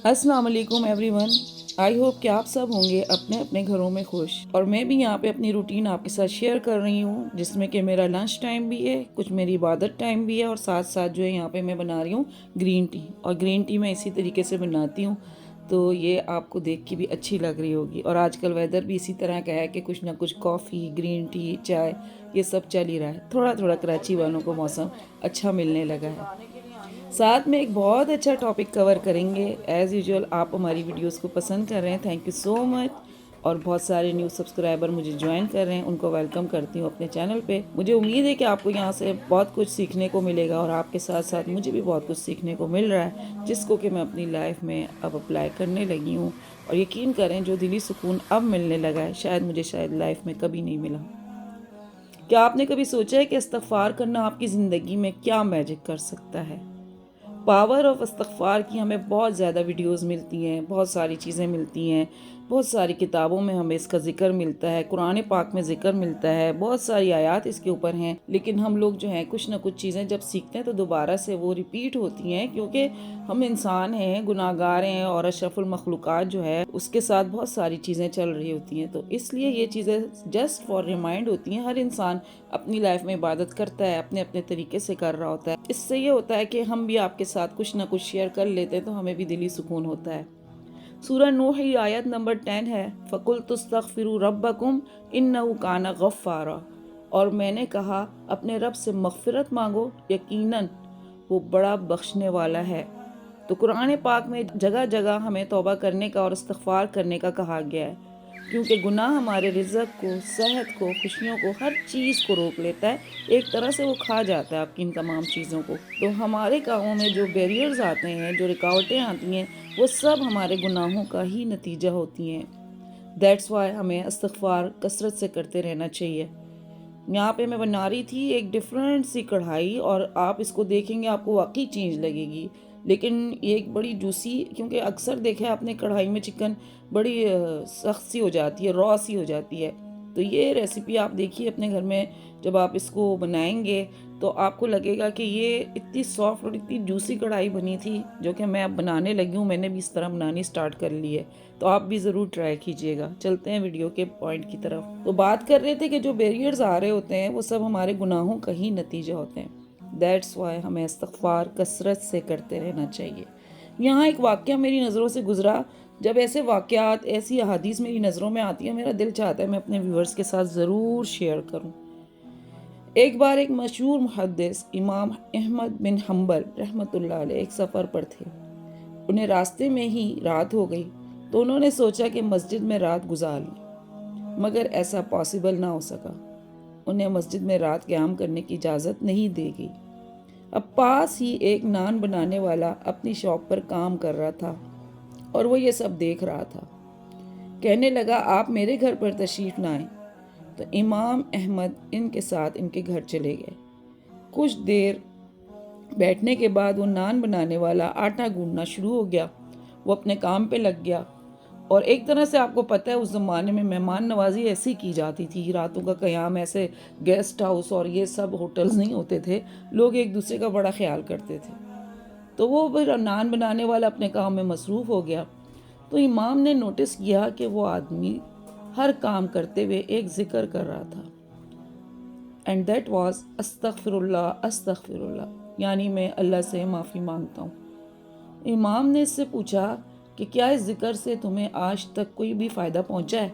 अस्सलाम वालेकुम everyone. I hope कि आप सब होंगे अपने अपने घरों में खुश। और मैं भी यहाँ पे अपनी रूटीन आपके साथ शेयर कर रही हूँ, जिसमें कि मेरा लंच टाइम भी है, कुछ मेरी इबादत टाइम भी है, और साथ साथ जो है यहाँ पे मैं बना रही हूँ ग्रीन टी। और ग्रीन टी मैं इसी तरीके से बनाती हूँ, तो ये आपको देख के भी अच्छी लग रही होगी। और आजकल वेदर भी इसी तरह का है कि कुछ ना कुछ कॉफ़ी, ग्रीन टी, चाय, ये सब चल ही रहा है। थोड़ा थोड़ा कराची वालों को मौसम अच्छा मिलने लगा है। साथ में एक बहुत अच्छा टॉपिक कवर करेंगे। एज़ यूजुअल आप हमारी वीडियोस को पसंद कर रहे हैं, थैंक यू सो मच। और बहुत सारे न्यू सब्सक्राइबर मुझे ज्वाइन कर रहे हैं, उनको वेलकम करती हूँ अपने चैनल पे। मुझे उम्मीद है कि आपको यहाँ से बहुत कुछ सीखने को मिलेगा, और आपके साथ साथ मुझे भी बहुत कुछ सीखने को मिल रहा है, जिसको कि मैं अपनी लाइफ में अब अप्लाई करने लगी हूँ। और यकीन करें, जो दिली सुकून अब मिलने लगा है, शायद लाइफ में कभी नहीं मिला। क्या आपने कभी सोचा है कि इस्तग़फ़ार करना आपकी ज़िंदगी में क्या मैजिक कर सकता है? पावर ऑफ इस्तग़फ़ार की हमें बहुत ज़्यादा वीडियोस मिलती हैं, बहुत सारी चीज़ें मिलती हैं, बहुत सारी किताबों में हमें इसका ज़िक्र मिलता है, कुरान पाक में ज़िक्र मिलता है, बहुत सारी आयत इसके ऊपर हैं। लेकिन हम लोग जो हैं कुछ ना कुछ चीज़ें जब सीखते हैं तो दोबारा से वो रिपीट होती हैं, क्योंकि हम इंसान हैं, गुनाहगार हैं, और अशरफुल मखलूक़ात जो है उसके साथ बहुत सारी चीज़ें चल रही होती हैं। तो इसलिए ये चीज़ें जस्ट फॉर रिमाइंड होती हैं। हर इंसान अपनी लाइफ में इबादत करता है, अपने अपने तरीके से कर रहा होता है। इससे ये होता है कि हम भी आपके साथ कुछ ना कुछ शेयर कर लेते हैं, तो हमें भी दिली सुकून होता है। सूरह नूह की आयत नंबर 10 है, फ़कुल तुस्तग़फ़िरू रब्बकुम इन्नहु काना गफ़्फ़ारा। और मैंने कहा, अपने रब से मग़फ़िरत मांगो, यकीनन वो बड़ा बख्शने वाला है। तो कुरान पाक में जगह जगह हमें तौबा करने का और इस्तग़फ़ार करने का कहा गया है, क्योंकि गुनाह हमारे रिज़्क़ को, सेहत को, खुशियों को, हर चीज़ को रोक लेता है। एक तरह से वो खा जाता है आपकी इन तमाम चीज़ों को। तो हमारे कामों में जो बैरियर्स आते हैं, जो रुकावटें आती हैं, वो सब हमारे गुनाहों का ही नतीजा होती हैं। दैट्स वाई हमें इस्तग़फ़ार कसरत से करते रहना चाहिए। यहाँ पे मैं बना रही थी एक डिफरेंट सी कढ़ाई, और आप इसको देखेंगे आपको वाकई चेंज लगेगी। लेकिन ये एक बड़ी जूसी, क्योंकि अक्सर देखा है आपने कढ़ाई में चिकन बड़ी सख्त सी हो जाती है, रॉ सी हो जाती है। तो ये रेसिपी आप देखिए अपने घर में, जब आप इसको बनाएंगे तो आपको लगेगा कि ये इतनी सॉफ्ट और इतनी जूसी कढ़ाई बनी थी, जो कि मैं अब बनाने लगी हूँ। मैंने भी इस तरह बनानी स्टार्ट कर ली है, तो आप भी ज़रूर ट्राई कीजिएगा। चलते हैं वीडियो के पॉइंट की तरफ। तो बात कर रहे थे कि जो बैरियर्स आ रहे होते हैं वो सब हमारे गुनाहों का ही नतीजा होते हैं। दैट्स वाई हमें इस्तग़फ़ार कसरत से करते रहना चाहिए। यहाँ एक वाक़या मेरी नज़रों से गुज़रा। जब ऐसे वाक़यात, ऐसी अहादीस मेरी नज़रों में आती है, मेरा दिल चाहता है मैं अपने व्यूअर्स के साथ ज़रूर शेयर करूँ। एक बार एक मशहूर मुहद्दिस इमाम अहमद बिन हम्बल रहमतुल्लाह अलैह एक सफ़र पर थे। उन्हें रास्ते में ही रात हो गई, तो उन्होंने सोचा कि मस्जिद में रात गुजार लें, मगर ऐसा पॉसिबल ना हो सका। उन्हें मस्जिद में रात क़याम करने की इजाज़त नहीं दी गई। अब पास ही एक नान बनाने वाला अपनी शॉप पर काम कर रहा था, और वो ये सब देख रहा था। कहने लगा, आप मेरे घर पर तशरीफ़ लाएं। तो इमाम अहमद इनके साथ इनके घर चले गए। कुछ देर बैठने के बाद वो नान बनाने वाला आटा गूंदना शुरू हो गया। वो अपने काम पे लग गया। और एक तरह से आपको पता है, उस ज़माने में मेहमान नवाजी ऐसी की जाती थी, रातों का क़याम, ऐसे गेस्ट हाउस और ये सब होटल्स नहीं होते थे, लोग एक दूसरे का बड़ा ख्याल करते थे। तो वो फिर नान बनाने वाला अपने काम में मसरूफ़ हो गया। तो इमाम ने नोटिस किया कि वो आदमी हर काम करते हुए एक ज़िक्र कर रहा था, एंड दैट वाज अस्तग़फ़िरुल्लाह अस्तग़फ़िरुल्लाह, यानी मैं अल्लाह से माफ़ी मांगता हूँ। इमाम ने इससे पूछा कि क्या इस ज़िक्र से तुम्हें आज तक कोई भी फ़ायदा पहुँचा है?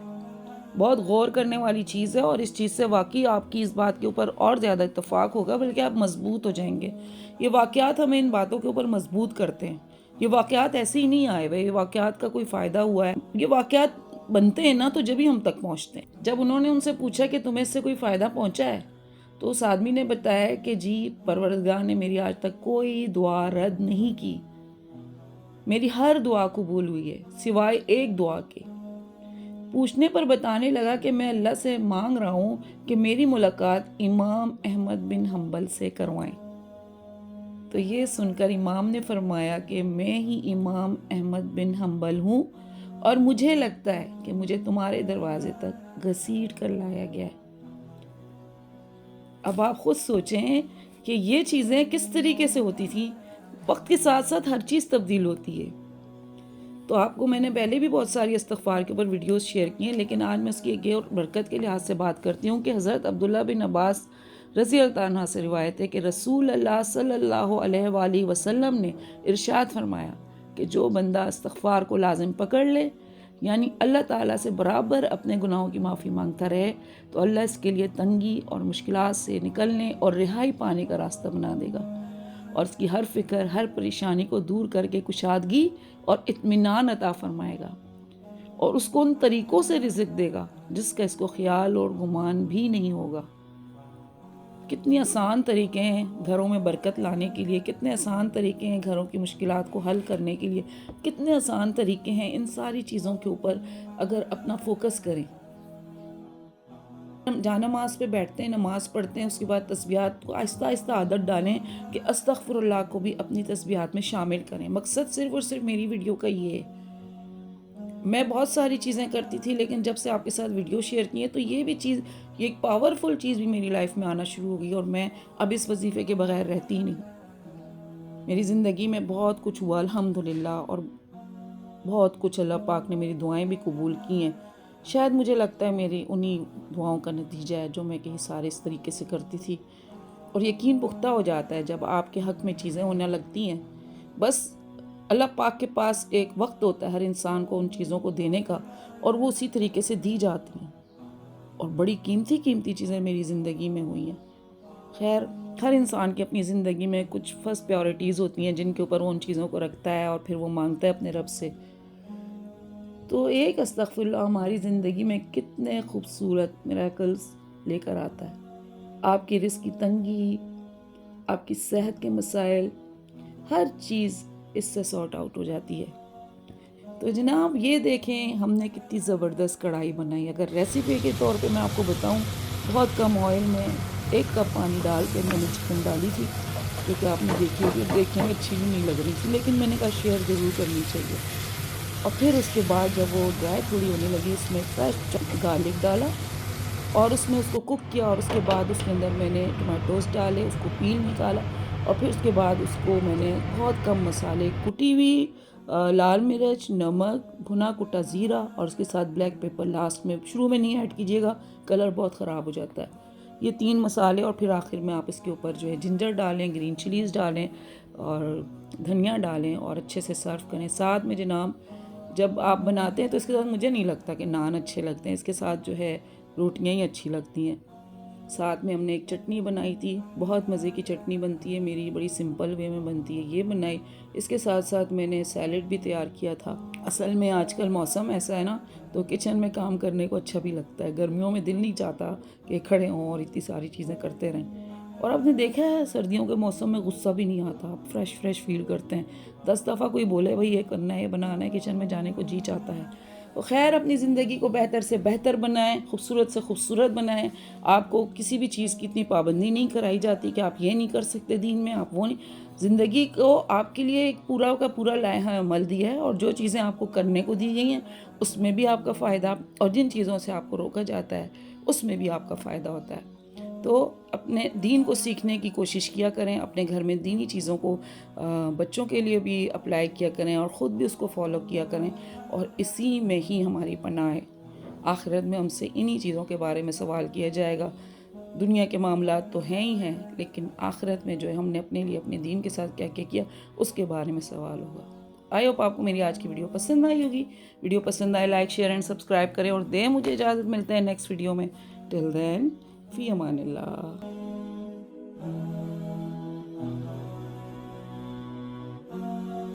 बहुत गौर करने वाली चीज़ है, और इस चीज़ से वाकई आपकी इस बात के ऊपर और ज़्यादा इत्तफ़ाक़ होगा, बल्कि आप मजबूत हो जाएंगे। ये वाक़यात हमें इन बातों के ऊपर मजबूत करते हैं। ये वाक़यात ऐसे ही नहीं आए हुए, ये वाक़यात का कोई फ़ायदा हुआ है। ये वाक़यात बनते हैं ना, तो जब ही हम तक पहुँचते हैं। जब उन्होंने उनसे पूछा कि तुम्हें इससे कोई फ़ायदा पहुँचा है, तो उस आदमी ने बताया कि जी, परवरदिगार ने मेरी आज तक कोई दुआ रद्द नहीं की। मेरी हर दुआ कबूल हुई है, सिवाय एक दुआ के। पूछने पर बताने लगा कि मैं अल्लाह से मांग रहा हूँ कि मेरी मुलाकात इमाम अहमद बिन हम्बल से करवाएं। तो ये सुनकर इमाम ने फरमाया कि मैं ही इमाम अहमद बिन हम्बल हूँ, और मुझे लगता है कि मुझे तुम्हारे दरवाजे तक घसीट कर लाया गया है। अब आप खुद सोचें कि ये चीज़ें किस तरीके से होती थी। वक्त के साथ साथ हर चीज़ तब्दील होती है। تو آپ کو میں نے پہلے بھی بہت ساری استغفار کے اوپر ویڈیوز شیئر کی ہیں، لیکن آج میں اس کی ایک اور برکت کے لحاظ سے بات کرتی ہوں کہ حضرت عبداللہ بن عباس رضی اللہ عنہ سے روایت ہے کہ رسول اللہ صلی اللہ علیہ وآلہ وسلم نے ارشاد فرمایا کہ جو بندہ استغفار کو لازم پکڑ لے، یعنی اللہ تعالیٰ سے برابر اپنے گناہوں کی معافی مانگتا رہے، تو اللہ اس کے لیے تنگی اور مشکلات سے نکلنے اور رہائی پانے کا راستہ بنا دے گا، اور اس کی ہر فکر، ہر پریشانی کو دور کر کے کشادگی اور اطمینان عطا فرمائے گا، اور اس کو ان طریقوں سے رزق دے گا جس کا اس کو خیال اور گمان بھی نہیں ہوگا۔ کتنی آسان طریقے ہیں گھروں میں برکت لانے کے لیے، کتنے آسان طریقے ہیں گھروں کی مشکلات کو حل کرنے کے لیے، کتنے آسان طریقے ہیں ان ساری چیزوں کے اوپر اگر اپنا فوکس کریں۔ جہاں نماز پہ بیٹھتے ہیں، نماز پڑھتے ہیں، اس کے بعد تسبیحات کو آہستہ آہستہ عادت ڈالیں کہ استغفر اللہ کو بھی اپنی تسبیحات میں شامل کریں۔ مقصد صرف اور صرف میری ویڈیو کا یہ ہے۔ میں بہت ساری چیزیں کرتی تھی، لیکن جب سے آپ کے ساتھ ویڈیو شیئر کی ہے تو یہ بھی چیز، یہ ایک پاورفل چیز بھی میری لائف میں آنا شروع ہو گئی، اور میں اب اس وظیفے کے بغیر رہتی ہی نہیں۔ میری زندگی میں بہت کچھ ہوا الحمدللہ، اور بہت کچھ اللہ پاک نے میری دعائیں بھی قبول کی ہیں۔ شاید مجھے لگتا ہے میری انہی دعاؤں کا نتیجہ ہے جو میں کہیں سارے اس طریقے سے کرتی تھی، اور یقین پختہ ہو جاتا ہے جب آپ کے حق میں چیزیں ہونے لگتی ہیں۔ بس اللہ پاک کے پاس ایک وقت ہوتا ہے ہر انسان کو ان چیزوں کو دینے کا، اور وہ اسی طریقے سے دی جاتی ہیں، اور بڑی قیمتی قیمتی چیزیں میری زندگی میں ہوئی ہیں۔ خیر، ہر انسان کی اپنی زندگی میں کچھ فرسٹ پریورٹیز ہوتی ہیں جن کے اوپر وہ ان چیزوں کو رکھتا ہے، اور پھر وہ مانگتا ہے اپنے رب سے۔ تو ایک استغفر اللہ ہماری زندگی میں کتنے خوبصورت میریکلز لے کر آتا ہے۔ آپ کی رزق کی تنگی، آپ کی صحت کے مسائل، ہر چیز اس سے سارٹ آؤٹ ہو جاتی ہے۔ تو جناب یہ دیکھیں ہم نے کتنی زبردست کڑھائی بنائی۔ اگر ریسیپی کے طور پہ میں آپ کو بتاؤں، بہت کم آئل میں 1 کپ پانی ڈال کے میں نے چکن ڈالی تھی، کیونکہ آپ نے دیکھی ہوگی، دیکھنے میں اچھی بھی نہیں لگ رہی تھی، لیکن میں نے کہا شیئر ضرور کرنی چاہیے۔ اور پھر اس کے بعد جب وہ ڈرائی تھوڑی ہونے لگی، اس میں فریش گارلک ڈالا، اور اس میں اس کو کوک کیا، اور اس کے بعد اس کے اندر میں نے ٹماٹوز ڈالے، اس کو پیل نکالا، اور پھر اس کے بعد اس کو میں نے بہت کم مسالے، کٹی ہوئی لال مرچ، نمک، بھنا کٹا زیرہ، اور اس کے ساتھ بلیک پیپر لاسٹ میں، شروع میں نہیں ایڈ کیجیے گا، کلر بہت خراب ہو جاتا ہے۔ یہ 3 مسالے، اور پھر آخر میں آپ اس کے اوپر جو ہے جنجر ڈالیں، گرین چلیز ڈالیں، اور دھنیا ڈالیں، اور اچھے سے سرو کریں۔ ساتھ میں جناب جب آپ بناتے ہیں تو اس کے ساتھ مجھے نہیں لگتا کہ نان اچھے لگتے ہیں، اس کے ساتھ جو ہے روٹیاں ہی اچھی لگتی ہیں۔ ساتھ میں ہم نے ایک چٹنی بنائی تھی، بہت مزے کی چٹنی بنتی ہے میری، بڑی سمپل وے میں بنتی ہے، یہ بنائی۔ اس کے ساتھ ساتھ میں نے سیلڈ بھی تیار کیا تھا۔ اصل میں آج کل موسم ایسا ہے نا، تو کچن میں کام کرنے کو اچھا بھی لگتا ہے۔ گرمیوں میں دل نہیں چاہتا کہ کھڑے ہوں اور اتنی ساری چیزیں کرتے رہیں۔ اور آپ نے دیکھا ہے سردیوں کے موسم میں غصہ بھی نہیں آتا، آپ فریش فریش فیل کرتے ہیں۔ 10 دفعہ کوئی بولے بھائی یہ کرنا ہے، یہ بنانا ہے، کچن میں جانے کو جی چاہتا ہے۔ تو خیر، اپنی زندگی کو بہتر سے بہتر بنائیں، خوبصورت سے خوبصورت بنائیں۔ آپ کو کسی بھی چیز کی اتنی پابندی نہیں کرائی جاتی کہ آپ یہ نہیں کر سکتے دین میں، آپ وہ نہیں۔ زندگی کو آپ کے لیے ایک پورا کا پورا لائحہ عمل دیا ہے، اور جو چیزیں آپ کو کرنے کو دی گئی ہیں اس میں بھی آپ کا فائدہ، اور جن چیزوں سے آپ کو روکا جاتا ہے اس میں بھی آپ کا فائدہ ہوتا ہے۔ تو اپنے دین کو سیکھنے کی کوشش کیا کریں، اپنے گھر میں دینی چیزوں کو بچوں کے لیے بھی اپلائی کیا کریں، اور خود بھی اس کو فالو کیا کریں، اور اسی میں ہی ہماری پناہ ہے۔ آخرت میں ہم سے انہی چیزوں کے بارے میں سوال کیا جائے گا۔ دنیا کے معاملات تو ہیں ہی ہیں، لیکن آخرت میں جو ہے ہم نے اپنے لیے اپنے دین کے ساتھ کیا کیا کیا، اس کے بارے میں سوال ہوگا۔ آئی ہوپ آپ کو میری آج کی ویڈیو پسند آئی ہوگی۔ ویڈیو پسند آئے لائک شیئر اینڈ سبسکرائب کریں، اور دیں مجھے اجازت، ملتے ہیں نیکسٹ ویڈیو میں۔ ٹل دین، فی امان اللہ۔